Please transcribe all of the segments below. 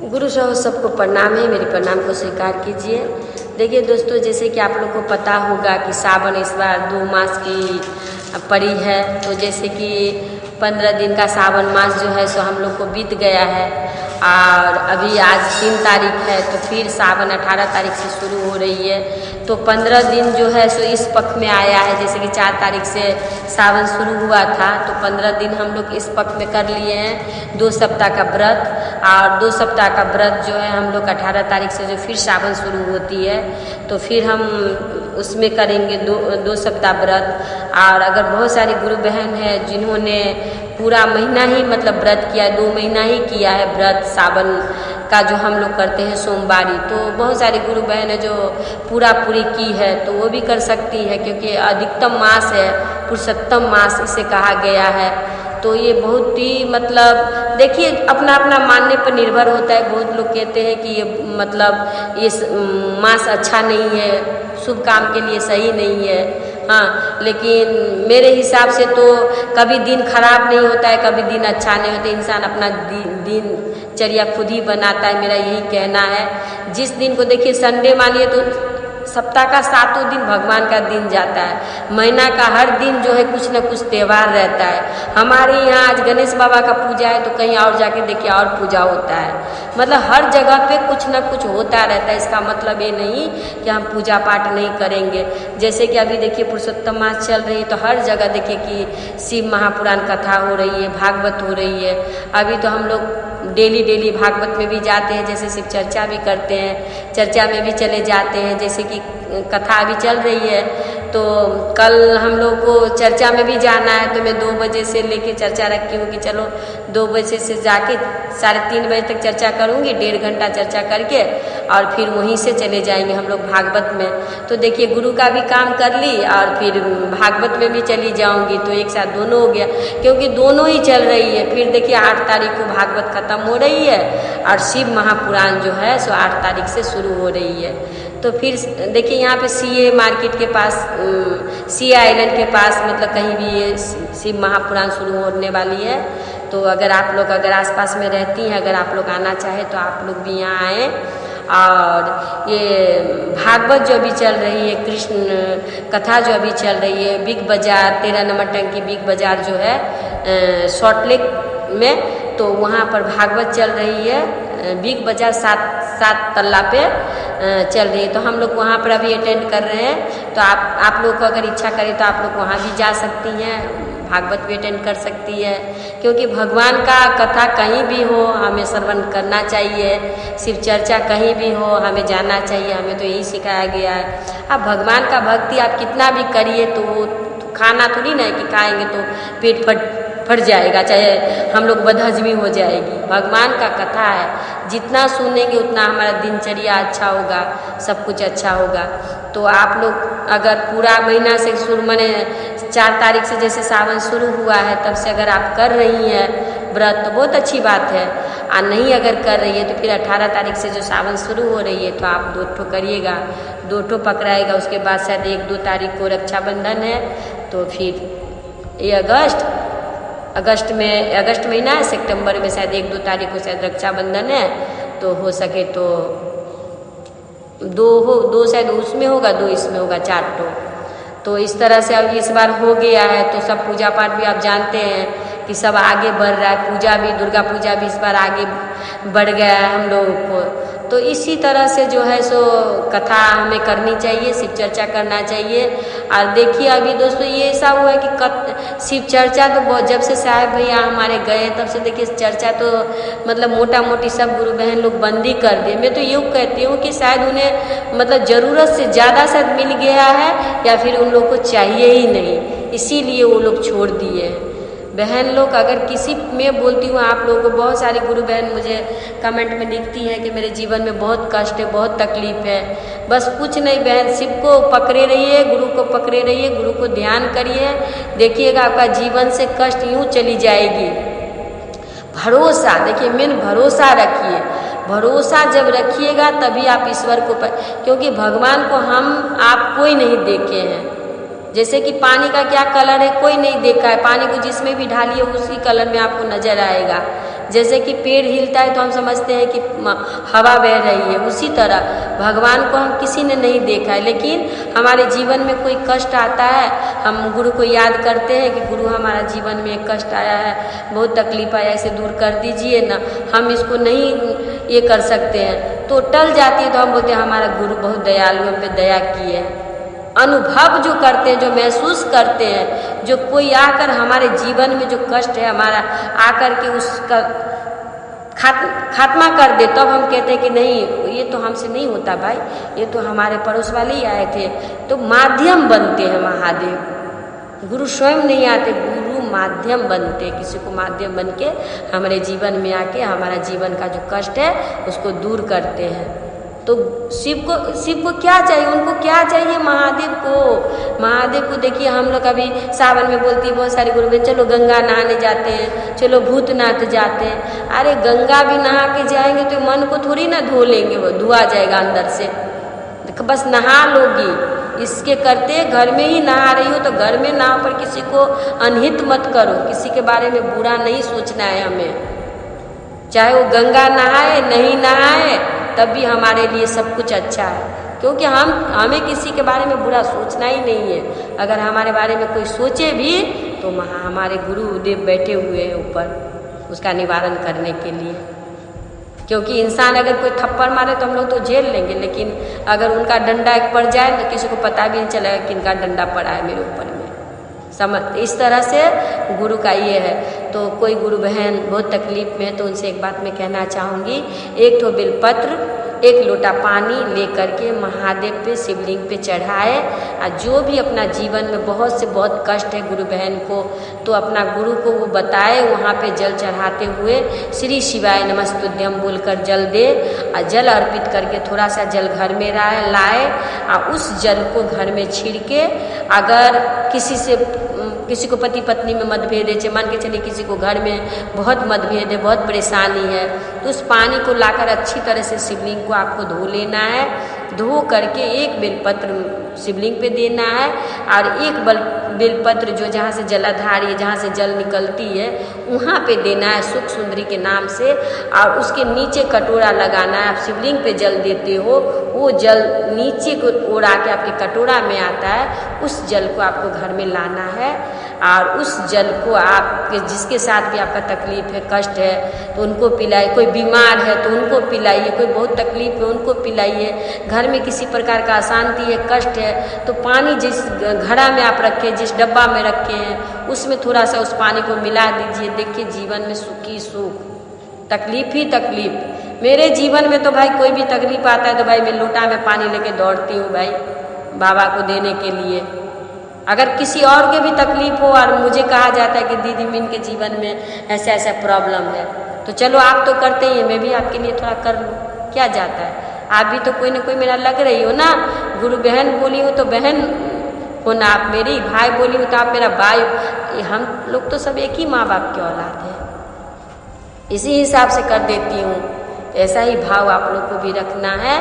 गुरु साहब सबको प्रणाम है, मेरे प्रणाम को स्वीकार कीजिए। देखिए दोस्तों, जैसे कि आप लोग को पता होगा कि सावन इस बार 2 मास की पड़ी है, तो जैसे कि 15 दिन का सावन मास जो है सो हम लोग को बीत गया है और अभी आज 3 तारीख है, तो फिर सावन 18 तारीख से शुरू हो रही है। तो 15 दिन जो है सो इस पक्ष में आया है। जैसे कि 4 तारीख से सावन शुरू हुआ था, तो 15 दिन हम लोग इस पक्ष में कर लिए हैं 2 सप्ताह का व्रत। और 2 सप्ताह का व्रत जो है हम लोग 18 तारीख से जो फिर सावन शुरू होती है, तो फिर हम उसमें करेंगे 2 सप्ताह व्रत। और अगर बहुत सारी गुरु बहन है जिन्होंने पूरा महीना ही मतलब व्रत किया है, 2 महीना ही किया है व्रत सावन का जो हम लोग करते हैं सोमवारी, तो बहुत सारी गुरु बहन है जो पूरी की है, तो वो भी कर सकती है, क्योंकि अधिकतम मास है, पुरुषोत्तम मास इसे कहा गया है। तो ये बहुत ही मतलब देखिए अपना अपना मानने पर निर्भर होता है। बहुत लोग कहते हैं कि ये मतलब ये मास अच्छा नहीं है, शुभ काम के लिए सही नहीं है। हाँ, लेकिन मेरे हिसाब से तो कभी दिन खराब नहीं होता है, कभी दिन अच्छा नहीं होता। इंसान अपना दिनचर्या खुद ही बनाता है, मेरा यही कहना है। जिस दिन को देखिए संडे मानिए तो सप्ताह का 7 दिन भगवान का दिन जाता है। महीना का हर दिन जो है कुछ न कुछ त्यौहार रहता है। हमारे यहाँ आज गणेश बाबा का पूजा है, तो कहीं और जाके देखिए और पूजा होता है। मतलब हर जगह पे कुछ न कुछ होता रहता है। इसका मतलब ये नहीं कि हम पूजा पाठ नहीं करेंगे। जैसे कि अभी देखिए पुरुषोत्तम मास चल रही है, तो हर जगह देखिए कि शिव महापुराण कथा हो रही है, भागवत हो रही है। अभी तो हम लोग डेली भागवत में भी जाते हैं, जैसे शिव चर्चा भी करते हैं, चर्चा में भी चले जाते हैं। जैसे कि कथा अभी चल रही है, तो कल हम लोग को चर्चा में भी जाना है, तो मैं 2 बजे से लेके चर्चा रखी हूँ कि चलो 2 बजे से जाके 3:30 बजे तक चर्चा करूँगी, 1.5 घंटा चर्चा करके और फिर वहीं से चले जाएंगे हम लोग भागवत में। तो देखिए गुरु का भी काम कर ली और फिर भागवत में भी चली जाऊँगी, तो एक साथ दोनों हो गया, क्योंकि दोनों ही चल रही है। फिर देखिए 8 तारीख को भागवत खत्म हो रही है और शिव महापुराण जो है सो 8 तारीख से शुरू हो रही है। तो फिर देखिए यहाँ पे सीए मार्केट के पास, सीए आइलैंड के पास मतलब कहीं भी ये शिव महापुराण शुरू होने वाली है। तो अगर आप लोग अगर आसपास में रहती हैं, अगर आप लोग आना चाहें तो आप लोग भी यहाँ आएँ। और ये भागवत जो अभी चल रही है, कृष्ण कथा जो अभी चल रही है, बिग बाज़ार 13 नंबर टंकी बिग बाज़ार जो है सॉल्ट लेक में, तो वहाँ पर भागवत चल रही है। बिग बाज़ार 7 तल्ला पे चल रही है, तो हम लोग वहाँ पर अभी अटेंड कर रहे हैं। तो आप लोग को अगर इच्छा करें तो आप लोग वहाँ भी जा सकती हैं, भागवत भी अटेंड कर सकती है। क्योंकि भगवान का कथा कहीं भी हो हमें श्रवण करना चाहिए, शिव चर्चा कहीं भी हो हमें जाना चाहिए, हमें तो यही सिखाया गया है। अब भगवान का भक्ति आप कितना भी करिए, तो वो खाना थोड़ी ना है कि खाएंगे तो पेट फट जाएगा, चाहे हम लोग बदहजमी हो जाएगी। भगवान का कथा है, जितना सुनेंगे उतना हमारा दिनचर्या अच्छा होगा, सब कुछ अच्छा होगा। तो आप लोग अगर पूरा महीना से शुरू माने 4 तारीख से जैसे सावन शुरू हुआ है, तब से अगर आप कर रही हैं व्रत तो बहुत अच्छी बात है। और नहीं अगर कर रही है तो फिर 18 तारीख से जो सावन शुरू हो रही है, तो आप 2 ठो करिएगा, 2 ठो पकड़ाएगा। उसके बाद शायद 1-2 तारीख को रक्षाबंधन है, तो फिर ये अगस्त महीना है, सितंबर में शायद 1-2 तारीख को शायद रक्षाबंधन है। तो हो सके तो 2 शायद उसमें होगा, 2 इसमें होगा, 4 ठो। तो इस तरह से अब इस बार हो गया है। तो सब पूजा पाठ भी आप जानते हैं कि सब आगे बढ़ रहा है। पूजा भी, दुर्गा पूजा भी इस बार आगे बढ़ गया है हम लोगों को। तो इसी तरह से जो है सो कथा हमें करनी चाहिए, शिव चर्चा करना चाहिए। और देखिए अभी दोस्तों ये ऐसा हुआ है कि शिव चर्चा तो बहुत जब से साहब भैया हमारे गए तब से देखिए चर्चा तो मतलब मोटा मोटी सब गुरु बहन लोग बंद ही कर दिए। मैं तो यूँ कहती हूँ कि शायद उन्हें मतलब ज़रूरत से ज़्यादा शायद मिल गया है, या फिर उन लोग को चाहिए ही नहीं, इसीलिए वो लोग छोड़ दिए। बहन लोग अगर किसी में बोलती हूँ, आप लोगों को बहुत सारी गुरु बहन मुझे कमेंट में लिखती हैं कि मेरे जीवन में बहुत कष्ट है, बहुत तकलीफ है। बस कुछ नहीं बहन, शिव को पकड़े रहिए, गुरु को पकड़े रहिए, गुरु को ध्यान करिए, देखिएगा आपका जीवन से कष्ट यूँ चली जाएगी। भरोसा, देखिए मेन भरोसा रखिए। भरोसा जब रखिएगा तभी आप ईश्वर को क्योंकि भगवान को आप कोई नहीं देखे हैं। जैसे कि पानी का क्या कलर है, कोई नहीं देखा है। पानी को जिसमें भी ढालिए उसी कलर में आपको नजर आएगा। जैसे कि पेड़ हिलता है तो हम समझते हैं कि हवा बह रही है, उसी तरह भगवान को हम किसी ने नहीं देखा है, लेकिन हमारे जीवन में कोई कष्ट आता है, हम गुरु को याद करते हैं कि गुरु हमारा जीवन में एक कष्ट आया है, बहुत तकलीफ आया, इसे दूर कर दीजिए ना, हम इसको नहीं ये कर सकते हैं, तो टल जाती है, तो हम बोलते हैं हमारा गुरु बहुत दयालु, हम पे दया किए हैं। अनुभव जो करते हैं, जो महसूस करते हैं, जो कोई आकर हमारे जीवन में जो कष्ट है हमारा आकर के उसका खात्मा कर दे, तब हम कहते हैं कि नहीं ये तो हमसे नहीं होता भाई, ये तो हमारे पड़ोस वाले ही आए थे। तो माध्यम बनते हैं महादेव, गुरु स्वयं नहीं आते, गुरु माध्यम बनते हैं, किसी को माध्यम बन के हमारे जीवन में आके हमारा जीवन का जो कष्ट है उसको दूर करते हैं। तो शिव को क्या चाहिए, उनको क्या चाहिए, महादेव को देखिए हम लोग अभी सावन में बोलती है बहुत सारी गुरु बहन, चलो गंगा नहाने जाते हैं, चलो भूतनाथ जाते हैं। अरे गंगा भी नहा के जाएंगे तो मन को थोड़ी ना धो लेंगे, वो धुआ जाएगा अंदर से, बस नहा लोगी। इसके करते घर में ही नहा रही हो तो घर में नहा, पर किसी को अनहित मत करो, किसी के बारे में बुरा नहीं सोचना है हमें, चाहे वो गंगा नहाए नहीं नहाए तब भी हमारे लिए सब कुछ अच्छा है, क्योंकि हमें किसी के बारे में बुरा सोचना ही नहीं है। अगर हमारे बारे में कोई सोचे भी तो हमारे गुरुदेव बैठे हुए हैं ऊपर उसका निवारण करने के लिए, क्योंकि इंसान अगर कोई थप्पड़ मारे तो हम लोग तो झेल लेंगे, लेकिन अगर उनका डंडा एक पड़ जाए तो किसी को पता भी नहीं चलेगा कि इनका डंडा पड़ा है मेरे ऊपर में, समझ। इस तरह से गुरु का ये है। तो कोई गुरु बहन बहुत तकलीफ में है तो उनसे एक बात मैं कहना चाहूँगी, एक तो बेलपत्र एक लोटा पानी ले करके महादेव पे शिवलिंग पे चढ़ाए, और जो भी अपना जीवन में बहुत से बहुत कष्ट है गुरु बहन को, तो अपना गुरु को वो बताए, वहाँ पे जल चढ़ाते हुए श्री शिवाय नमस्तुभ्यं बोलकर जल दे, और जल अर्पित करके थोड़ा सा जल घर में लाए, और उस जल को घर में छिड़के। अगर किसी को पति पत्नी में मतभेद है, मान के चलिए किसी को घर में बहुत मतभेद है, बहुत परेशानी है, तो उस पानी को लाकर अच्छी तरह से शिवलिंग को आपको धो लेना है, धो करके एक बेलपत्र शिवलिंग पे देना है, और एक बेलपत्र जो जहाँ से जलाधार है, जहाँ से जल निकलती है वहाँ पे देना है सुख सुंदरी के नाम से, और उसके नीचे कटोरा लगाना है। आप शिवलिंग पे जल देते हो, वो जल नीचे को ओर आके आपके कटोरा में आता है, उस जल को आपको घर में लाना है, और उस जल को आपके जिसके साथ भी आपका तकलीफ है, कष्ट है, तो उनको पिलाइए। कोई बीमार है तो उनको पिलाइए, कोई बहुत तकलीफ है उनको पिलाइए। घर में किसी प्रकार का अशांति है, कष्ट है, तो पानी जिस घड़ा में आप रखें, जिस डब्बा में रखे हैं, उसमें थोड़ा सा उस पानी को मिला दीजिए। देखिए जीवन में सुख ही सुख, तकलीफ ही तकलीफ। मेरे जीवन में तो भाई कोई भी तकलीफ आता है तो भाई मैं लोटा में पानी लेके दौड़ती हूँ भाई बाबा को देने के लिए। अगर किसी और के भी तकलीफ हो और मुझे कहा जाता है कि दीदी मीन के जीवन में ऐसा ऐसा प्रॉब्लम है, तो चलो आप तो करते ही हैं, मैं भी आपके लिए थोड़ा कर लूँ, क्या जाता है। आप भी तो कोई ना कोई मेरा लग रही हो ना, गुरु बहन बोली हो तो बहन हो ना, आप मेरी भाई बोली हो तो आप मेरा भाई, हम लोग तो सब एक ही माँ बाप के औलाद हैं, इसी हिसाब से कर देती हूँ। ऐसा ही भाव आप लोग को भी रखना है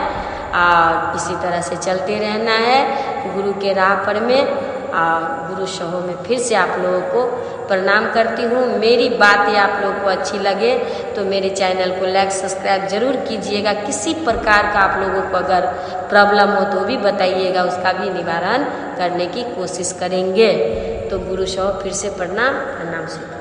और इसी तरह से चलते रहना है गुरु के राह पर में। गुरु शहो में फिर से आप लोगों को प्रणाम करती हूँ। मेरी बातें आप लोगों को अच्छी लगे तो मेरे चैनल को लाइक सब्सक्राइब जरूर कीजिएगा। किसी प्रकार का आप लोगों को अगर प्रॉब्लम हो तो भी बताइएगा, उसका भी निवारण करने की कोशिश करेंगे। तो गुरु शहो फिर से प्रणाम से।